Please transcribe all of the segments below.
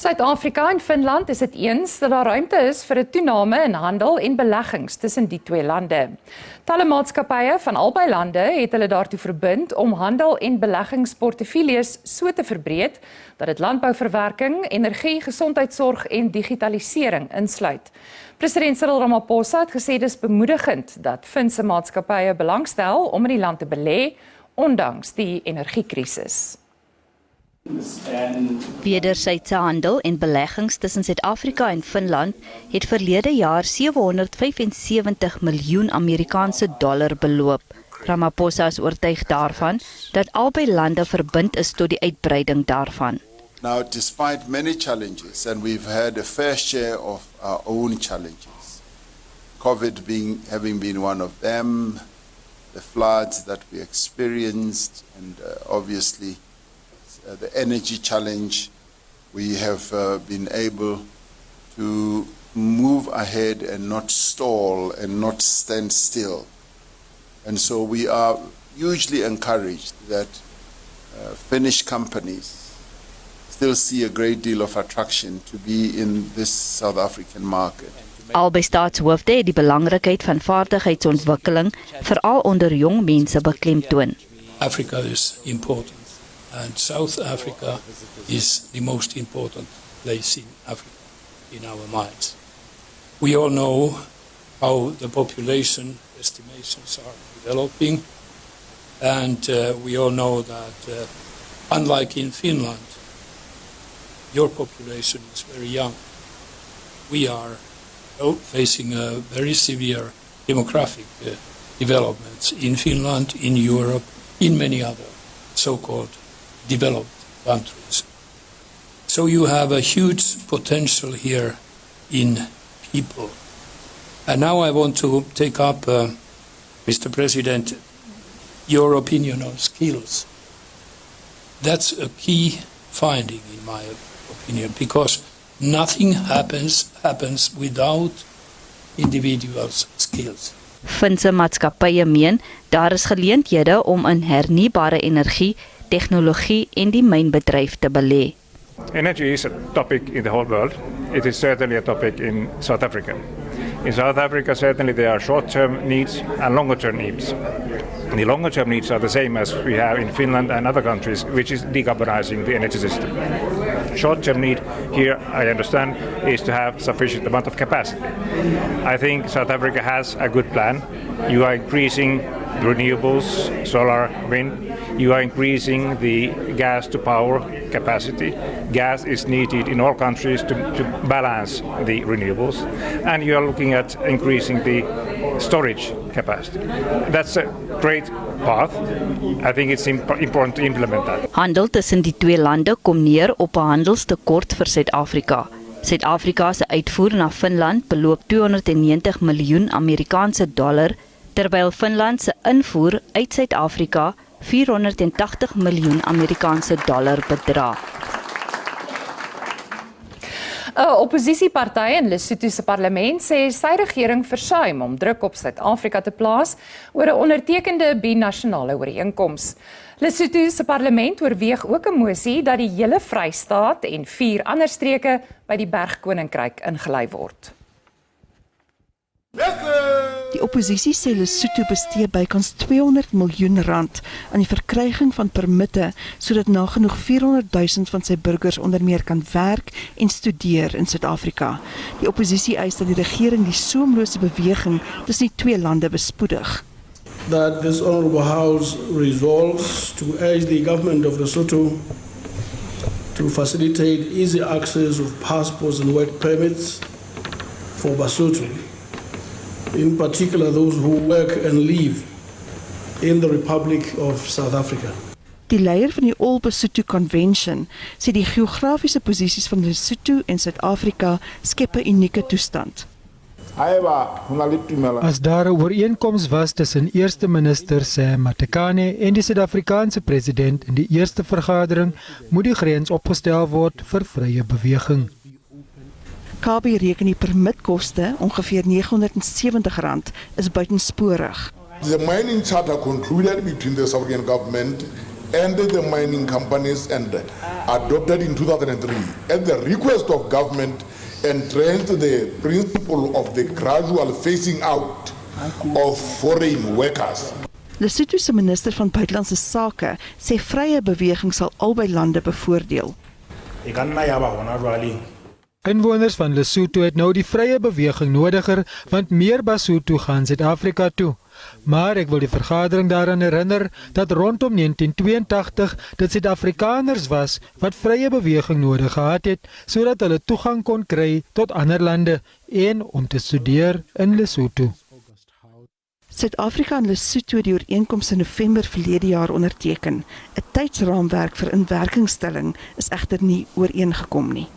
Suid-Afrika en Finland is dit eens dat daar ruimte is vir 'n toename in handel en beleggings tussen die twee lande. Talle maatskappye van albei lande het hulle daartoe verbind om handel en beleggingsportefeuilles so te verbreed dat dit landbouverwerking, energie, gesondheidsorg en digitalisering insluit. President Cyril Ramaphosa het gesê dis bemoedigend dat Finse maatskappye belangstel om in die land te belê, ondanks die energiekrisis. Wedersydse handel en beleggings tussen Suid-Afrika en Finland het verlede jaar 775 miljoen Amerikaanse dollar beloop. Ramaphosa is oortuig daarvan dat albei lande verbind is tot die uitbreiding daarvan. Now, despite many challenges, and we've had a fair share of our own challenges, COVID having been one of them, the floods that we experienced, and obviously the energy challenge, we have been able to move ahead and not stall and not stand still. And so we are hugely encouraged that Finnish companies still see a great deal of attraction to be in this South African market. Albei staatshoofde het die belangrikheid van vaardigheidsontwikkeling veral onder jong mense beklemtoon. Africa is important. And South Africa is the most important place in Africa, in our minds. We all know how the population estimations are developing, and we all know that unlike in Finland, your population is very young. We are facing a very severe demographic developments in Finland, in Europe, in many other so-called developed countries. So you have a huge potential here in people. And now I want to take up, Mr. President, your opinion on skills. That's a key finding in my opinion, because nothing happens without individuals' skills. Finse maatskappye meen daar is geleenthede om in hernubare energie, tegnologie en die mynbedryf te belê. Energy is a topic in the whole world. It is certainly a topic in South Africa. In South Africa, certainly there are short-term needs and longer-term needs. And the longer-term needs are the same as we have in Finland and other countries, which is decarbonizing the energy system. Short-term need here, I understand, is to have sufficient amount of capacity. I think South Africa has a good plan. You are increasing renewables, solar, wind. You are increasing the gas to power capacity. Gas is needed in all countries to balance the renewables. And you are looking at increasing the storage capacity. That's a great path. I think it's important to implement that. Handel tussen die twee lande kom neer op 'n handelstekort vir Suid-Afrika. Suid-Afrika se uitvoer na Finland beloop 290 miljoen Amerikaanse dollar, terwyl Finland se invoer uit Suid-Afrika 480 miljoen Amerikaanse dollar bedra. 'n Opposisieparty in Lesotho se parlement sê sy regering versuim om druk op Suid-Afrika te plaas oor 'n ondertekende binasjonale ooreenkoms. Lesotho se parlement oorweeg ook 'n mosie dat die hele Vrystaat en 4 ander streke by die Bergkoninkryk ingelei word. Die oppositie sê Lesotho bestee bykans 200 miljoen rand aan die verkryging van permitte sodat nagenoeg 400 000 van sy burgers onder meer kan werk en studeer in Suid-Afrika. Die oppositie eis dat die regering die soemlose beweging tussen die twee lande bespoedig. That this honourable house resolves to urge the government of Lesotho to facilitate easy access of passports and work permits for Basotho, in particular those who work and live in the Republic of South Africa. Die leier van die All Basotho Convention sê die geografiese posisies van Lesotho en Suid-Afrika skep 'n unieke toestand. As daar 'n ooreenkoms was tussen eerste minister Sam Matekane en die Suid-Afrikaanse president in die eerste vergadering, moet die grens opgestel word vir vrye beweging. KB reken die permitkoste, ongeveer R970, is buitensporig. The mining charter concluded between the South African government ended the mining companies and adopted in 2003 at the request of government entrenched the principle of the gradual phasing out of foreign workers. Lesotho se minister van buitelandse sake sê vrye beweging sal albei lande bevoordeel. Inwoners van Lesotho het nou die vrye beweging nodiger, want meer Basotho gaan Suid-Afrika toe. Maar ek wil die vergadering daaraan herinner dat rondom 1982 dit Suid-Afrikaners was wat vrye beweging nodig gehad het, sodat hulle toegang kon kry tot ander lande en om te studeer in Lesotho. Suid-Afrika en Lesotho het die ooreenkoms in November verlede jaar onderteken. 'n Tydsraamwerk vir inwerkingstelling is egter nie ooreengekom nie.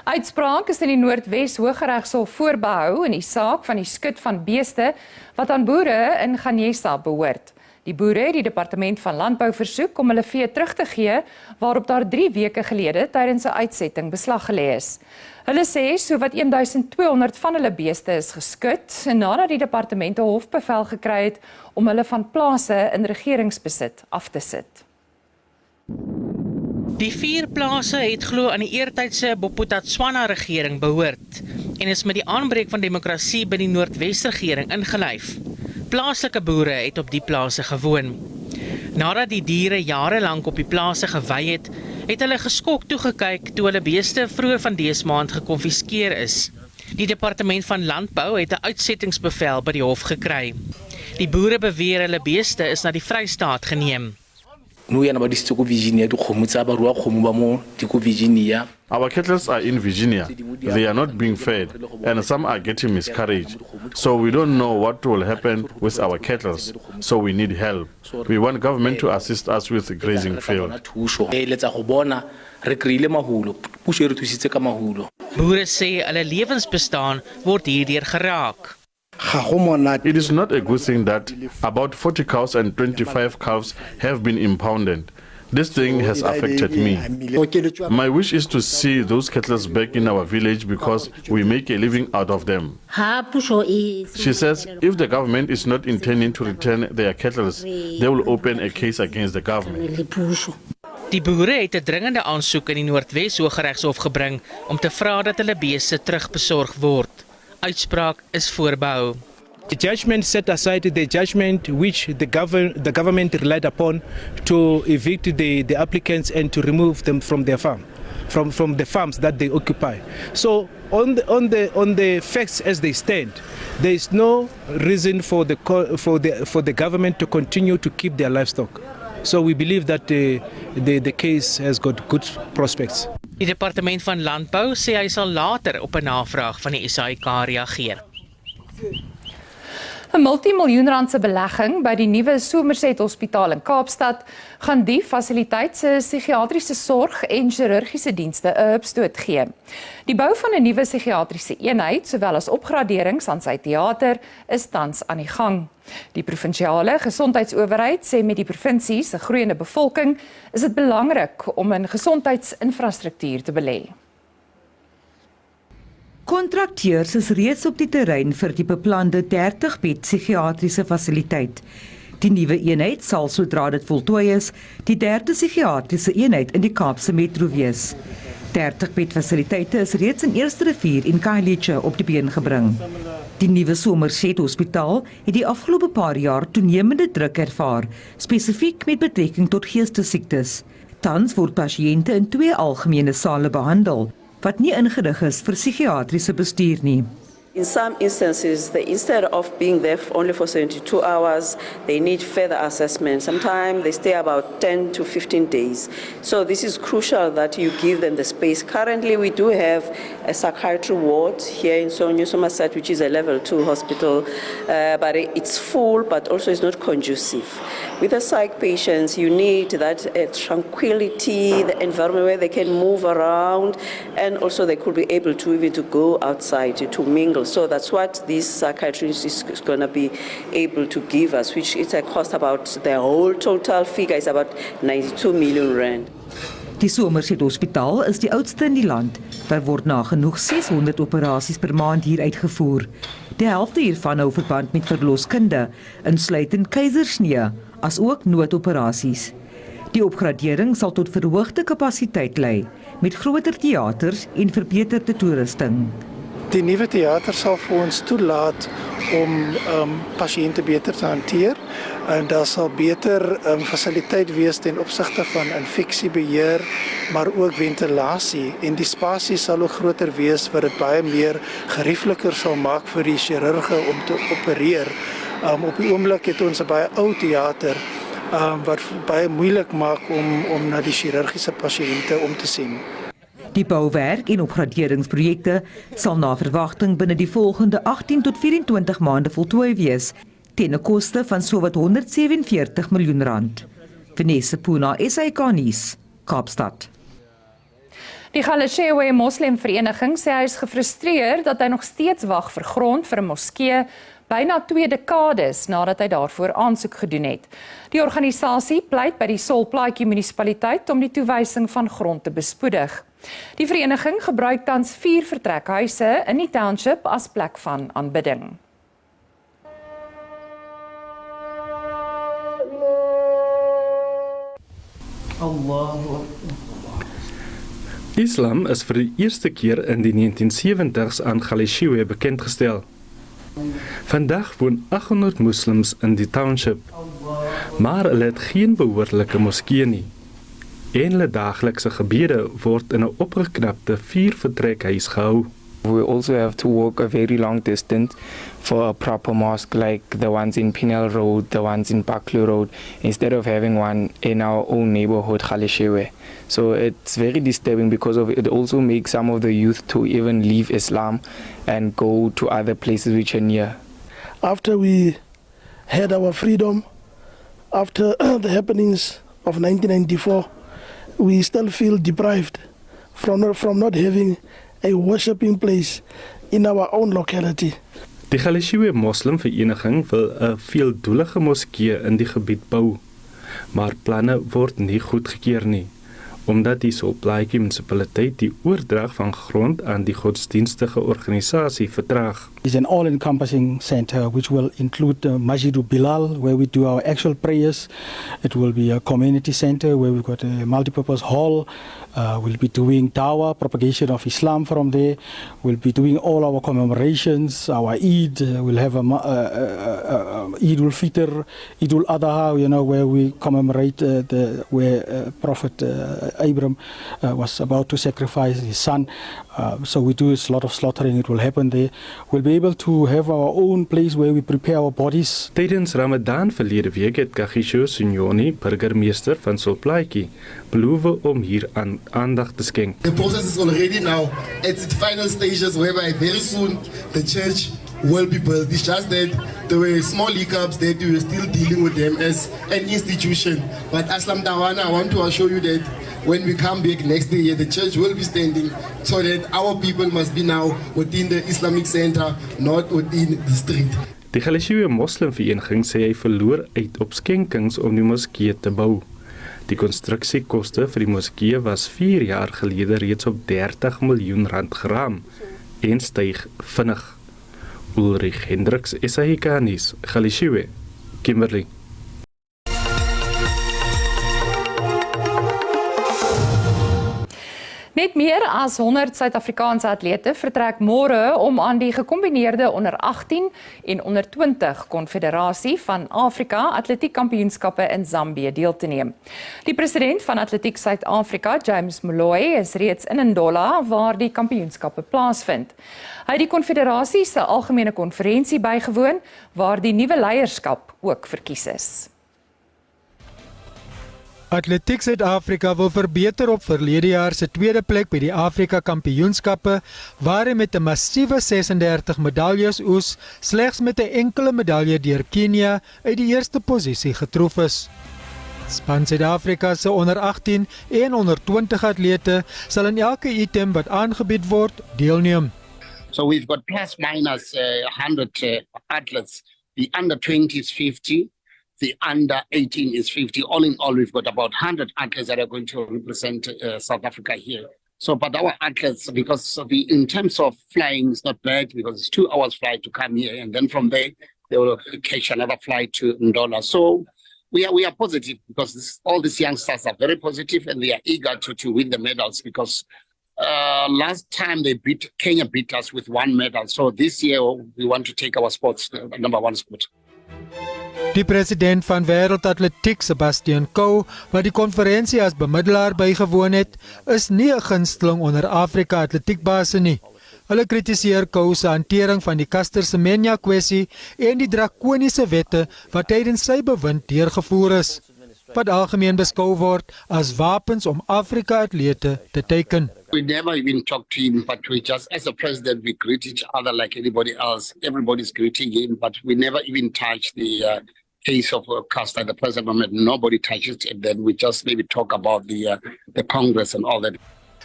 Uitspraak is in die Noordwes Hooggeregshof voorbehou in die saak van die skut van beeste wat aan boere in Ganyesa behoort. Die boere het die Departement van Landbou versoek om hulle vee terug te gee, waarop daar 3 weke gelede tydens 'n uitsetting beslag gelê is. Hulle sê sowat 1200 van hulle beeste is geskut nadat die departement 'n hofbevel gekry het om hulle van plase in regeringsbesit af te sit. Die 4 plase het glo aan die eertydse Bophuthatswana regering behoort en is met die aanbreek van demokrasie by die Noordwes regering ingelyf. Plaaslike boere het op die plase gewoon. Nadat die diere jarelank op die plase gewy het, het hulle geskok toegekyk toe hulle beeste vroeër van dese maand gekonfiskeer is. Die Departement van Landbou het 'n uitsettingsbevel by die hof gekry. Die boere beweer hulle beeste is na die Vrystaat geneem. Our cattle are in Virginia. They are not being fed, and some are getting miscarriage. So we don't know what will happen with our cattle. So we need help. We want government to assist us with the grazing field. Boere sê hulle lewensbestaan word hierdeur geraak. It is not a good thing that about 40 cows and 25 calves have been impounded. This thing has affected me. My wish is to see those cattle back in our village because we make a living out of them. She says if the government is not intending to return their cattle, they will open a case against the government. Die boere het 'n dringende aansoek in die Noordwes Hooggeregshof gebring om te vra dat hulle beeste terugbesorg word. Uitspraak is voorbehou. The judgment set aside the judgment which the government relied upon to evict the applicants and to remove them from their farm, from the farms that they occupy. So on the facts as they stand, there is no reason for the government to continue to keep their livestock. So we believe that the case has got good prospects. Die Departement van Landbou sê hy sal later op 'n navraag van die SABC reageer. 'n Multimiljoenrandse belegging by die nuwe Somerset Hospitaal in Kaapstad gaan die fasiliteit se psigiatriese sorg en chirurgiese dienste 'n hupstoot gee. Die bou van 'n nuwe psigiatriese eenheid, sowel as opgraderings aan sy teater, is tans aan die gang. Die provinsiale gesondheidsowerheid sê met die provinsie se groeiende bevolking is dit belangrik om in gesondheidsinfrastruktuur te belê. Kontrakteurs is reeds op die terrein vir die beplande 30-bed psigiatriese fasiliteit. Die nuwe eenheid sal sodra dit voltooi is, die 3de psigiatriese eenheid in die Kaapse Metro wees. 30-bed fasiliteite is reeds in Eerste Rivier en Khayelitsha op die been gebring. Die nuwe Somerset Hospitaal het die afgelope paar jaar toenemende druk ervaar, spesifiek met betrekking tot geestesiektes. Tans word pasiënte in 2 algemene sale behandel, wat nie ingerig is vir psigiatriese bestuur nie. In some instances, instead of being there only for 72 hours, they need further assessment. Sometimes they stay about 10 to 15 days. So this is crucial that you give them the space. Currently, we do have a psychiatry ward here in Somerset, which is a level 2 hospital, but it's full, but also it's not conducive. With the psych patients, you need that tranquility, the environment where they can move around, and also they could be able to even to go outside to mingle. So that's what this psychiatrist is going to be able to give us, which is a cost about, the whole total figure is about 92 million rand. Die Somerset Hospitaal is die oudste in die land. Daar word nagenoeg 600 operasies per maand hier uitgevoer. Die helfte hiervan hou verband met verloskunde, insluitend keisersnee, as ook noodoperasies. Die opgradering sal tot verhoogde kapasiteit lei, met groter teaters en verbeterde toerusting. Die nuwe teater sal vir ons toelaat om pasiënte beter te hanteer en daar sal beter fasiliteit wees ten opsigte van infeksiebeheer, maar ook ventilasie en die spasie sal ook groter wees wat dit baie meer geriefliker sal maak vir die chirurge om te opereer. Op die oomblik het ons 'n baie ou teater wat baie moeilik maak om na die chirurgiese pasiënte om te sien. Die bouwerk en opgraderingsprojekte sal na verwagting binne die volgende 18 tot 24 maande voltooi wees, teen 'n koste van sowat R147 miljoen. Vanessa Puna, SABC Nuus, Kaapstad. Die Galeshewe Moslemvereniging sê hy is gefrustreerd dat hy nog steeds wag vir grond vir 'n moskee byna 2 dekades nadat hy daarvoor aansoek gedoen het. Die organisasie pleit by die Solplaatjie munisipaliteit om die toewysing van grond te bespoedig. Die vereniging gebruik tans 4 vertrekhuise in die township as plek van aanbidding. Islam is vir die eerste keer in die 1970s aan Galeshewe bekendgestel. Vandag woon 800 moslims in die township, maar hulle het geen behoorlike moskee nie. En hulle daaglikse gebede word in 'n opgeknapte 4 vertrekhuis gehou. We also have to walk a very long distance for a proper mosque like the ones in Pinel Road, the ones in Baklu Road, instead of having one in our own neighborhood, Galeshewe. So it's very disturbing because of it also makes some of the youth to even leave Islam and go to other places which are near. After we had our freedom, after the happenings of 1994, we still feel deprived from not having a worshiping place in our own locality. Die Galeshewe Moslimvereniging wil 'n veeldoelige moskee in die gebied bou, maar planne word nie goedgekeur nie, omdat die Solplaatjie munisipaliteit die oordrag van grond aan die godsdienstige organisasie vertraag. It's an all-encompassing center which will include Masjid Bilal, where we do our actual prayers. It will be a community center where we've got a multipurpose hall. We'll be doing dawah, propagation of Islam from there. We'll be doing all our commemorations, our Eid. We'll have Eid al-Fitr, Eid al-Adha, where we commemorate where Prophet Abraham was about to sacrifice his son. So we do a lot of slaughtering. It will happen there. We'll be able to have our own place where we prepare our bodies. Tydens Ramadan verlede week het Kagisho Sunyoni, burgemeester van Solplaatjie, beloof om hier aan aandag te skenk. The process is already now at its final stages, whereby very soon the church will be built. It's just that there were small hiccups that we were still dealing with them as an institution. But Aslam Dawana, I want to assure you that when we come back next year, the church will be standing so that our people must be now within the Islamic center, not within the street. Die Galeshewe Moslimvereniging sê hy verloor uit op skenkings om die moskee te bou. Die konstruksiekoste vir die moskee was 4 jaar gelede reeds op R30 miljoen geraam en styg vinnig. Ulrich Hendricks, SABC Nuus, Galeshewe, Kimberley. Net meer as 100 Suid-Afrikaanse atlete vertrek môre om aan die gekombineerde onder 18 en onder 20 Konfederasie van Afrika Atletiekkampioenskappe in Zambië deel te neem. Die president van Atletiek Suid-Afrika, James Molloy, is reeds in Ndola waar die kampioenskappe plaasvind. Hy het die Konfederasie se algemene konferensie bygewoon waar die nuwe leierskap ook verkies is. Atletiek Suid-Afrika wil verbeter op verlede jaar se tweede plek by die Afrika Kampioenskappe, waar hy met 'n massiewe 36 medaljes oes, slegs met 'n enkele medalje deur Kenia uit die eerste posisie getroof is. Span Suid-Afrika se onder 18 en onder 20 atlete sal in elke item wat aangebied word deelneem. So we've got plus minus 100 athletes. The under 20 is 50. The under 18 is 50. All in all, we've got about 100 athletes that are going to represent South Africa here. So, but our athletes, because in terms of flying, it's not bad because it's 2 hours flight to come here. And then from there, they will catch another flight to Ndola. So we are positive because all these youngsters are very positive and they are eager to win the medals because last time Kenya beat us with 1 medal. So this year we want to take our sports number 1 spot. Die president van Wêreldatletiek, Sebastian Coe, wat die konferensie as bemiddelaar bygewoon het, is nie 'n gunsteling onder Afrika atletiekbase nie. Hulle kritiseer Coe se hantering van die Caster Semenya kwessie en die drakoniese wette wat tydens sy bewind deurgevoer is, wat algemeen beskou word as wapens om Afrika atlete te teiken. We never even talked to him, but we just, as a president, we greet each other like anybody else. Everybody's greeting him, but we never even touch the case of Caster, the president. Nobody touches it, and then we just maybe talk about the Congress and all that.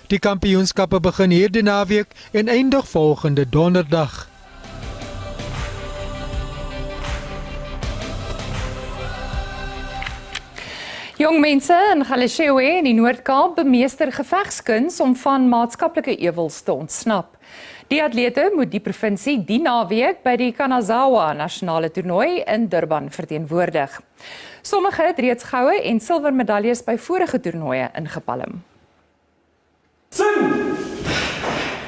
Die kampioenskappe begin hierdie naweek en eindig volgende donderdag. Jong mense in Galeshewe in die Noord-Kaap bemeester gevegskuns om van maatskaplike ewels te ontsnap. Die atlete moet die provinsie die naweek by die Kanazawa nasionale toernooi in Durban verteenwoordig. Sommige het reeds goue en silwer medaljes by vorige toernooie ingepalm. Sing!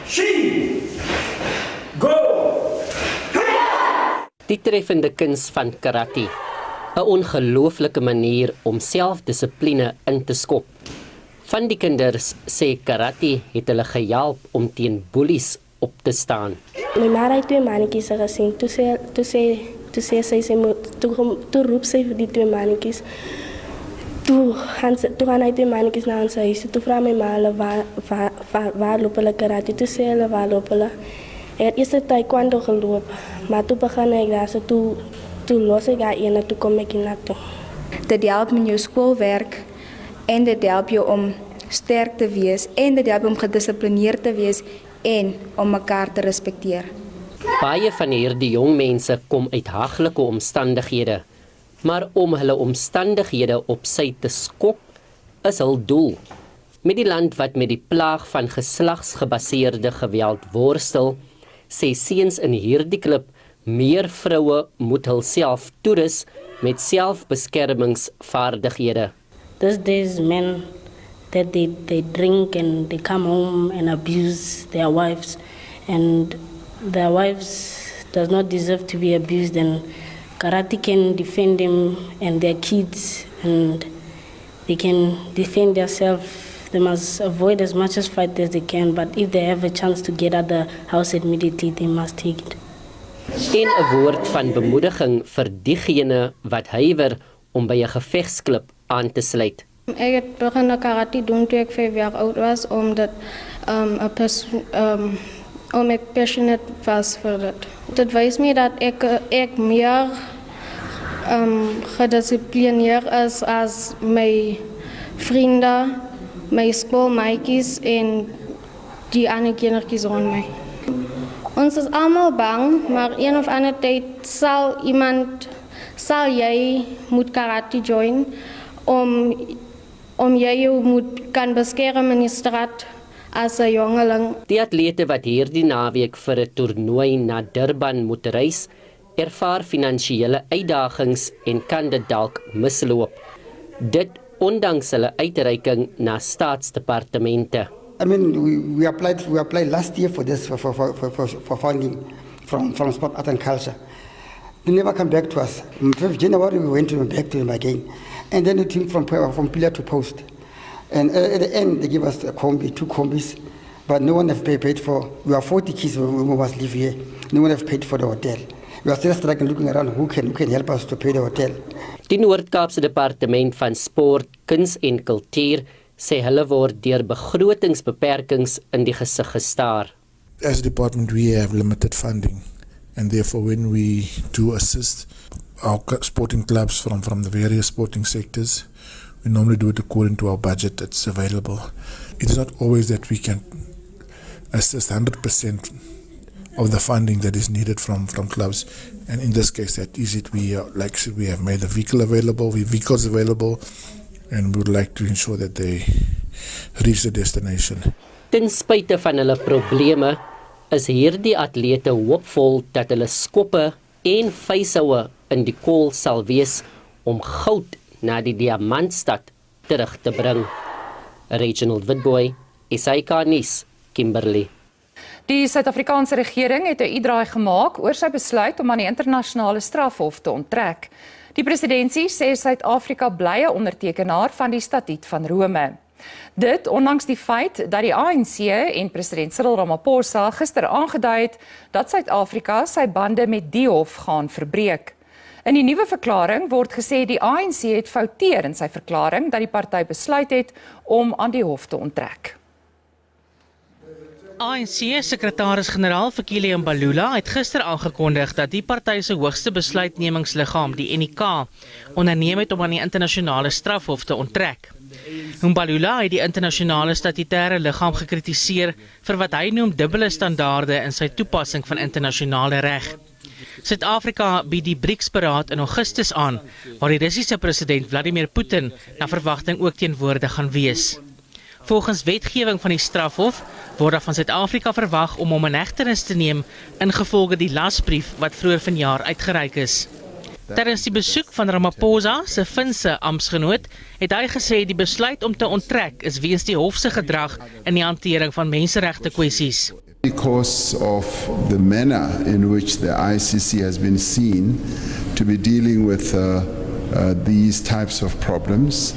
She! Go! Die treffende kuns van karate. 'n ongelooflike manier om selfdissipline in te skop. Van die kinders sê karate het hulle gehelp om teen bullies op te staan. My ma het 2 mannetjies gesien. Toe roep sy vir die 2 mannetjies. Toe gaan hy 2 mannetjies na ons huis. Toe vra my ma hulle waar loop hulle karate. Toe sê hulle waar loop hulle. Ek het eers taekwondo geloop, maar toe begin ek daar so toe los ek daar en toe kom ek na toe. Dit help met jou skoolwerk en dit help jou om sterk te wees en dit help om gedissiplineerd te wees en om mekaar te respekteer. Baie van hierdie jong mense kom uit haglike omstandighede, maar om hulle omstandighede op sy te skop is hul doel. Met die land wat met die plaag van geslagsgebaseerde geweld worstel, sê seuns in hierdie klub meer vroue moet hulself toerus met selfbeskermingsvaardighede. These days men that they drink and they come home and abuse their wives, and their wives does not deserve to be abused, and karate can defend them and their kids, and they can defend themselves. They must avoid as much as fight as they can, but if they have a chance to get out the house immediately, they must take it. En 'n woord van bemoediging vir diegene wat huiwer om by 'n gevegsklub aan te sluit. Ek het begin karate doen toe ek 5 jaar oud was, omdat ek passionate was vir dit. Dit wys my dat ek meer gedisciplineerd is as my vriende, my skoolmaatjies en die ander kindertjies rond my. Ons is almal bang, maar een of ander tyd sal jy moet karate join om jy moet kan beskerm in die straat as 'n jongeling. Die atlete wat hierdie naweek vir 'n toernooi na Durban moet reis, ervaar finansiële uitdagings en kan dit dalk misloop. Dit ondanks hulle uitreiking na staatsdepartemente. I mean, we applied last year for this for funding from Sport, Art and Culture. They never come back to us. On 5th January, we went back to them again, and then it came from pillar to post. And at the end, they give us a combi, 2 combis, but no one have paid for. We are 40 kids who must live here. No one have paid for the hotel. We are still struggling, looking around who can help us to pay the hotel. Die Noord-Kaapse Departement van Sport, Kuns en Kultuur sê hulle word deur begrotingsbeperkings in die gesig gestaar. As a department, we have limited funding, and therefore when we do assist our sporting clubs from the various sporting sectors, we normally do it according to our budget that's available. It is not always that we can assist 100% of the funding that is needed from clubs, and in this case that is it. We have made the vehicles available, and we would like to ensure that they reach the destination. Ten spyte van hulle probleme, is hierdie atlete hoopvol dat hulle skoppe en vuishoue in die kol sal wees om goud na die diamantstad terug te bring. Reginald Witboy, SABC Nuus, Kimberley. Die Suid-Afrikaanse regering het 'n uitdraai gemaak oor sy besluit om aan die internasionale strafhof te onttrek. Die presidentsie sê Suid-Afrika bly 'n ondertekenaar van die Statuut van Rome. Dit ondanks die feit dat die ANC en president Cyril Ramaphosa gister aangedui het dat Suid-Afrika sy bande met die hof gaan verbreek. In die nuwe verklaring word gesê die ANC het fouteer in sy verklaring dat die party besluit het om aan die hof te onttrek. ANC-sekretaris-generaal Fikile Mbalula het gister aangekondig dat die party se hoogste besluitnemingsliggaam, die NK, onderneem het om aan die internasionale strafhof te onttrek. Mbalula het die internasionale statutêre liggaam gekritiseer vir wat hy noem dubbele standaarde in sy toepassing van internasionale reg. Suid-Afrika bied die BRICS-beraad in Augustus aan, waar die Russiese president Vladimir Putin na verwagting ook teenwoordig gaan wees. Volgens wetgewing van die strafhof word daar van Suid-Afrika verwag om hom in hegtenis te neem ingevolge die lasbrief wat vroeër vanjaar uitgereik is. Tydens die besoek van Ramaphosa se Finse amptsgenoot het hy gesê die besluit om te onttrek is weens die hof se gedrag in die hantering van menseregte kwessies. Because of the manner in which the ICC has been seen to be dealing with these types of problems.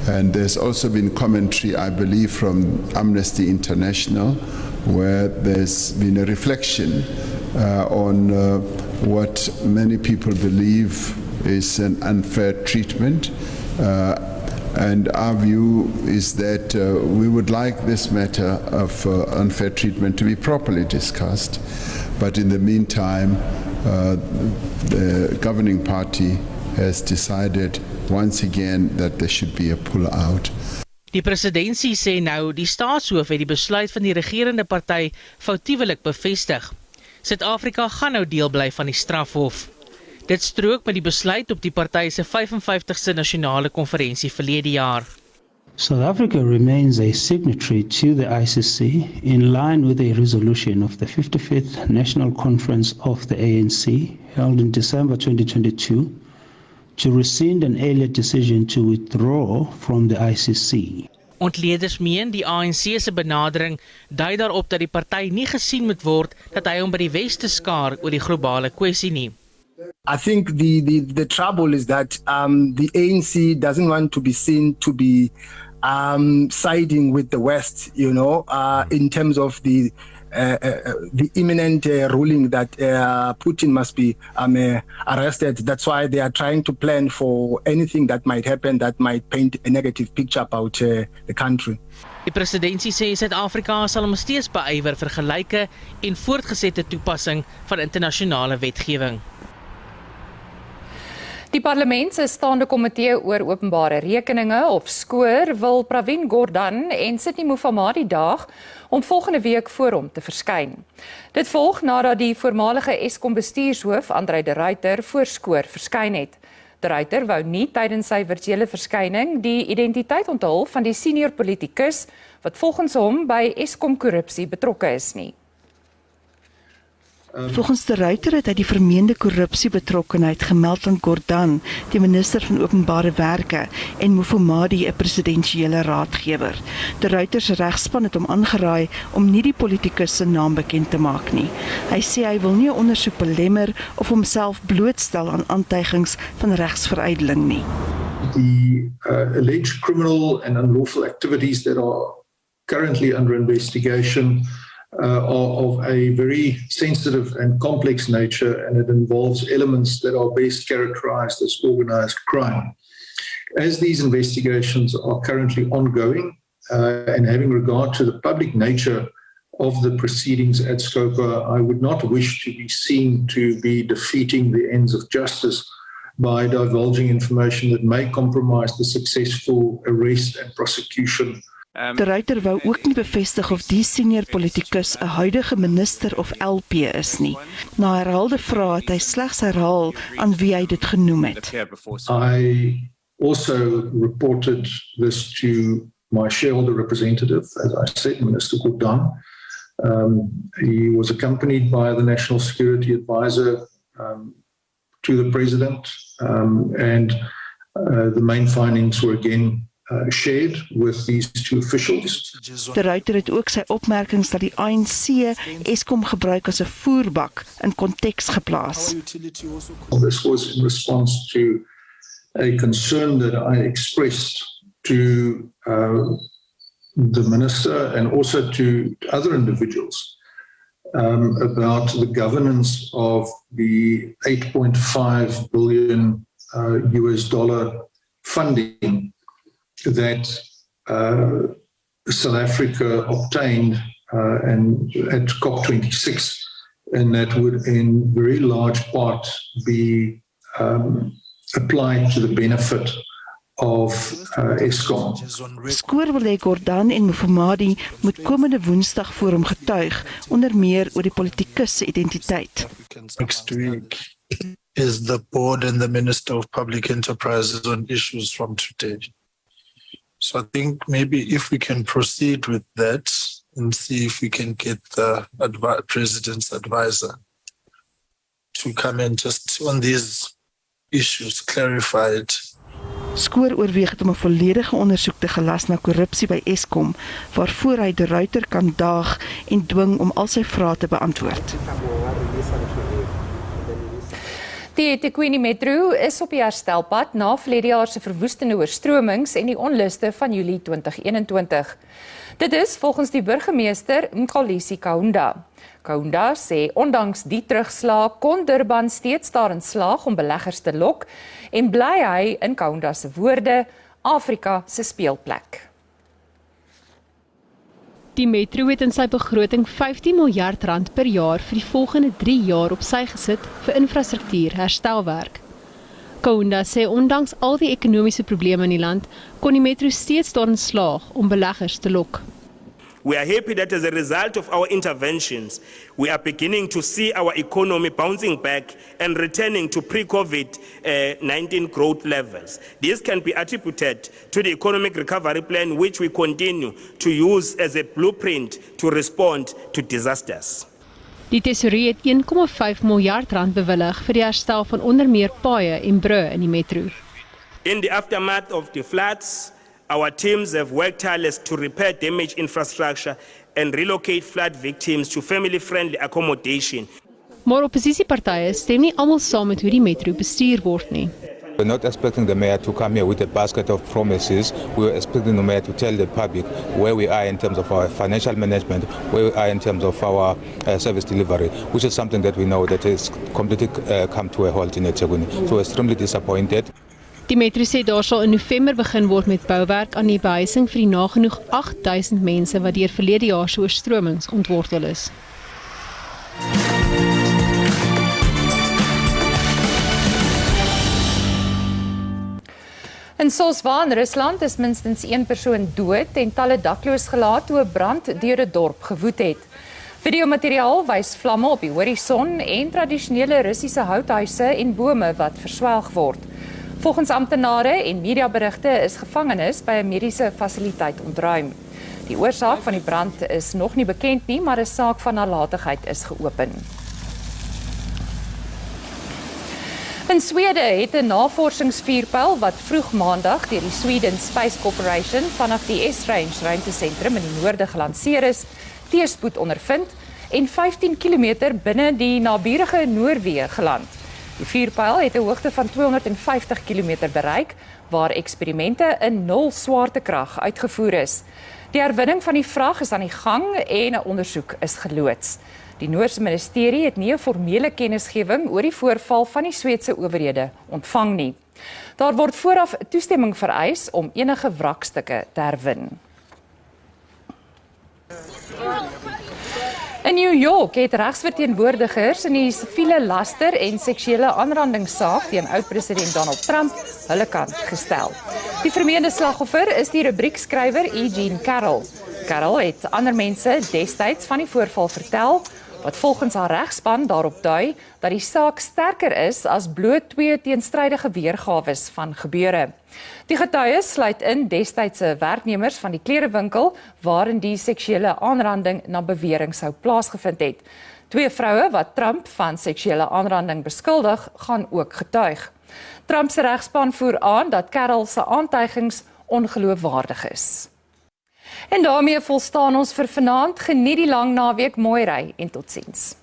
And there's also been commentary, I believe, from Amnesty International, where there's been a reflection on what many people believe is an unfair treatment. And our view is that we would like this matter of unfair treatment to be properly discussed. But in the meantime, the governing party has decided once again that there should be a pull-out. Die presidentsie sê nou die staatshoof het die besluit van die regerende party foutiewelik bevestig. Suid-Afrika gaan nou deel bly van die strafhof. Dit strook met die besluit op die party se 55ste nasionale konferensie verlede jaar. South Africa remains a signatory to the ICC in line with a resolution of the 55th National Conference of the ANC held in December 2022 to rescind an earlier decision to withdraw from the ICC. Ontleeders meen die ANC se benadering dui daarop dat die party nie gesien moet word dat hy hom by die Weste skaar oor die globale kwessie nie. I think the trouble is that the ANC doesn't want to be seen to be siding with the West, in terms of the imminent ruling that Putin must be arrested. That's why they are trying to plan for anything that might happen that might paint a negative picture about the country. Die presidentsie sê Suid-Afrika sal hom steeds beywer vir gelyke en voortgesette toepassing van internasionale wetgewing. Die parlement se staande komitee oor openbare rekeninge of skoor wil Pravin Gordhan en Sydney Mufamadi daag om volgende week voor hom te verskyn. Dit volg nadat die voormalige Eskom bestuurshoof Andrei de Ruyter voor skoor verskyn het. De Ruyter wou nie tydens sy virtuele verskyning die identiteit onthul van die senior politikus wat volgens hom by Eskom korrupsie betrokke is nie. Volgens de Ruyter het hy die vermeende korrupsiebetrokkenheid gemeld aan Gordhan, die minister van Openbare Werke, en Mufamadi, 'n presidensiële raadgewer. De Ruyter se regspan het hom aangeraai om nie die politikus se naam bekend te maak nie. Hy sê hy wil nie 'n ondersoek belemmer of homself blootstel aan aantuigings van regsverydeling nie. The alleged criminal and unlawful activities that are currently under investigation are of a very sensitive and complex nature, and it involves elements that are best characterized as organized crime. As these investigations are currently ongoing, and having regard to the public nature of the proceedings at Scopa, I would not wish to be seen to be defeating the ends of justice by divulging information that may compromise the successful arrest and prosecution. De Ruyter wou ook nie bevestig of die senior politikus 'n huidige minister of LP is nie. Na herhaalde vrae het hy slegs herhaal aan wie hy dit genoem het. I also reported this to my shareholder representative, as I said, Minister Gordhan. He was accompanied by the National Security Advisor to the President, and The main findings were again shared with these two officials. De Ruiter het ook sy opmerkings dat die ANC Eskom gebruik as 'n voerbak in konteks geplaas. This was in response to a concern that I expressed to the minister and also to other individuals about the governance of the $8.5 billion US dollar funding that South Africa obtained and at COP26, and that would in very large part be applied to the benefit of Eskom. Skoorwilde Gordhan en Mufamadi moet komende Woensdag voor hom getuig, onder meer oor die politikus se identiteit. Next week is the board and the Minister of Public Enterprises on issues from today. So I think maybe if we can proceed with that and see if we can get the President's advisor to come and just on these issues clarify it. Skoor oorweeg het om 'n volledige ondersoek te gelas na korrupsie by Eskom, waarvoor hy De Ruiter kan daag en dwing om al sy vrae te beantwoord. Die eThekwini Metro is op die herstelpad na verlede jaar se verwoestende oorstromings en die onluste van Julie 2021. Dit is volgens die burgemeester Mkhalisi Kaunda. Kaunda sê ondanks die terugslag kon Durban steeds daarin slaag om beleggers te lok en bly hy in Kaunda se woorde Afrika se speelplek. Die metro het in sy begroting 15 miljard rand per jaar vir die volgende 3 jaar op sy gesit vir infrastruktuurherstelwerk. Kaunda sê ondanks al die ekonomiese probleme in die land, kon die metro steeds daarin slaag om beleggers te lok. We are happy that as a result of our interventions, we are beginning to see our economy bouncing back and returning to pre-COVID-19 growth levels. This can be attributed to the economic recovery plan, which we continue to use as a blueprint to respond to disasters. Die tesourier het 1,5 miljard rand bewillig vir die herstel van onder meer paaie en brûe in die metro. In the aftermath of the floods, our teams have worked tirelessly to repair damaged infrastructure and relocate flood victims to family-friendly accommodation. Maar oppositiepartye stem nie almal saam met hoe die metro bestuur word nie. We're not expecting the mayor to come here with a basket of promises. We're expecting the mayor to tell the public where we are in terms of our financial management, where we are in terms of our service delivery, which is something that we know that is completely come to a halt in eThekwini. So we're extremely disappointed. Die metro sê daar sal in November begin word met bouwerk aan die behuising vir die nagenoeg 8000 mense wat deur verlede jaar se oorstromings ontwortel is. In Soswa in Rusland is minstens 1 persoon dood en talle dakloos gelaat toe 'n brand deur 'n dorp gewoed het. Videomateriaal wys vlamme op die horison en tradisionele Russiese houthuise en bome wat verswelg word. Volgens amptenare en mediaberigte is gevangenes by 'n mediese fasiliteit ontruim. Die oorsaak van die brand is nog nie bekend nie, maar 'n saak van nalatigheid is geopen. In Swede het 'n navorsingsvuurpyl wat vroeg maandag deur die Sweden Space Corporation vanaf die S-Range ruimtesentrum in die noorde gelanseer is, teëspoed ondervind en 15 km binne die naburige Noorwe geland. Die vuurpyl het 'n hoogte van 250 km bereik, waar eksperimente in 0 swaartekrag uitgevoer is. Die herwinning van die vrag is aan die gang en 'n ondersoek is geloods. Die Noorse ministerie het nie 'n formele kennisgewing oor die voorval van die Sweedse owerhede ontvang nie. Daar word vooraf toestemming vereis om enige wrakstukke te herwin. In New York het regsverteenwoordigers in die siviele laster en seksuele aanrandingssaak teen oud-president Donald Trump hulle kant gestel. Die vermeende slagoffer is die rubriekskrywer Eugene Carroll. Carroll het ander mense destyds van die voorval vertel, wat volgens haar regspan daarop dui dat die saak sterker is as bloot 2 teenstrydige weergawe van gebeure. Die getuies sluit in destydse werknemers van die klerewinkel waarin die seksuele aanranding na bewering sou plaasgevind het. 2 vroue wat Trump van seksuele aanranding beskuldig, gaan ook getuig. Trump se regspan voer aan dat Carroll se aantuigings ongeloofwaardig is. En daarmee volstaan ons vir vanaand. Geniet die lang naweek, mooi ry en totsiens.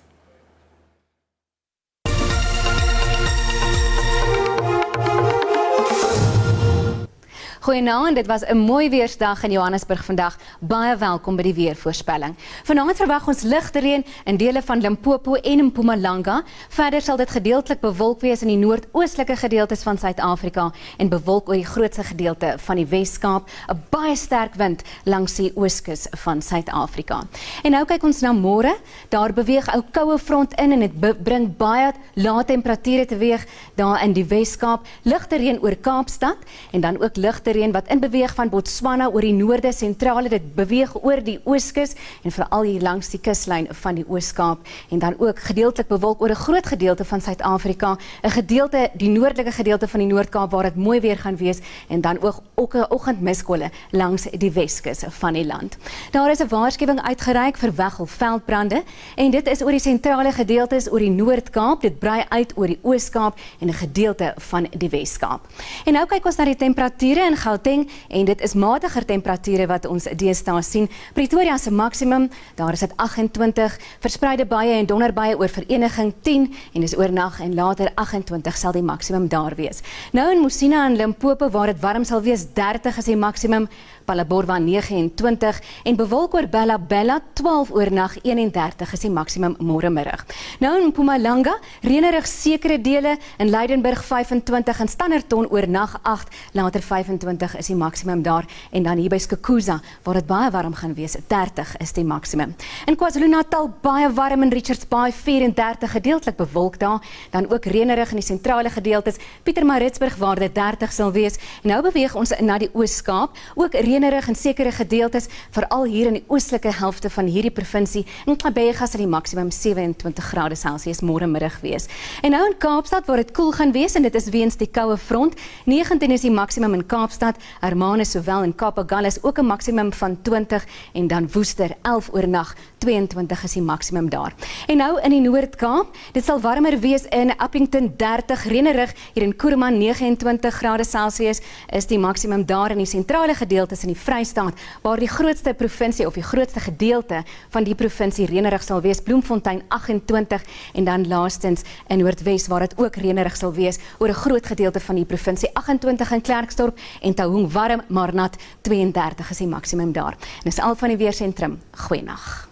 Goeienaand, dit was 'n mooi weersdag in Johannesburg vandag. Baie welkom by die weervoorspelling. Vanaand verwag ons ligte reën in dele van Limpopo en Mpumalanga. Verder sal dit gedeeltelik bewolk wees in die noordoostelike gedeeltes van Suid-Afrika en bewolk oor die grootste gedeelte van die Wes-Kaap. 'n Baie sterk wind langs die ooskus van Suid-Afrika. En nou kyk ons na môre. Daar beweeg 'n koue front in en dit bring baie lae temperature teweeg daar in die Wes-Kaap. Ligte reën oor Kaapstad en dan ook ligte reën wat inbeweeg van Botswana oor die noorde sentrale, dit beweeg oor die ooskus en veral hier langs die kuslyn van die Oos-Kaap en dan ook gedeeltelik bewolk oor 'n groot gedeelte van Suid-Afrika, 'n gedeelte, die noordelike gedeelte van die Noord-Kaap waar dit mooi weer gaan wees en dan ook 'n oggendmiskolle langs die Weskus van die land. Daar is 'n waarskuwing uitgereik vir weggelveldbrande en dit is oor die sentrale gedeeltes oor die Noord-Kaap, dit brei uit oor die Oos-Kaap en 'n gedeelte van die Wes-Kaap. En nou kyk ons na die temperature in Gauteng en dit is matiger temperature wat ons deesdae sien. Pretoria se maksimum, daar is dit 28, verspreide baie en donderbuie oor Vereniging 10 en dis oornag en later 28 sal die maksimum daar wees. Nou in Mosina en Limpopo waar dit warm sal wees, 30 is die maksimum, Palaborwa 29 en bewolk oor Bella Bella 12 oornag 31 is die maksimum môremiddag. Nou in Mpumalanga, reënerig sekere dele, in Leidenburg 25 en Standerton oornag 8, later 25 is die maksimum daar en dan hier by Skukuza waar dit baie warm gaan wees, 30 is die maksimum. In KwaZulu-Natal baie warm in Richards Bay 34 gedeeltelik bewolk daar, dan ook reënerig in die sentrale gedeeltes, Pietermaritzburg waar dit 30 sal wees. En nou beweeg ons na die Oos-Kaap, ook reënerig in sekere gedeeltes, veral hier in die oostelike helfte van hierdie provinsie. In Gqeberha sal die maksimum 27 grade Celsius môremiddag wees. En nou in Kaapstad waar dit koel gaan wees en dit is weens die koue front, 19 is die maksimum in Kaapstad, Hermanus sowel in Kapagallis ook 'n maksimum van 20 en dan Woester 11 oornag 22 is die maksimum daar. En nou in die Noord-Kaap, dit sal warmer wees in Appington 30 reënerig, hier in Kuruman 29 grade Celsius is die maksimum daar in die sentrale gedeeltes in die Vrystaat waar die grootste provinsie of die grootste gedeelte van die provinsie reënerig sal wees, Bloemfontein 28 en dan laastens in Noordwes waar dit ook reënerig sal wees oor 'n groot gedeelte van die provinsie, 28 in Klerksdorp en Taung warm maar nat 32 is die maksimum daar. En dis al van die weersentrum. Goeienaand.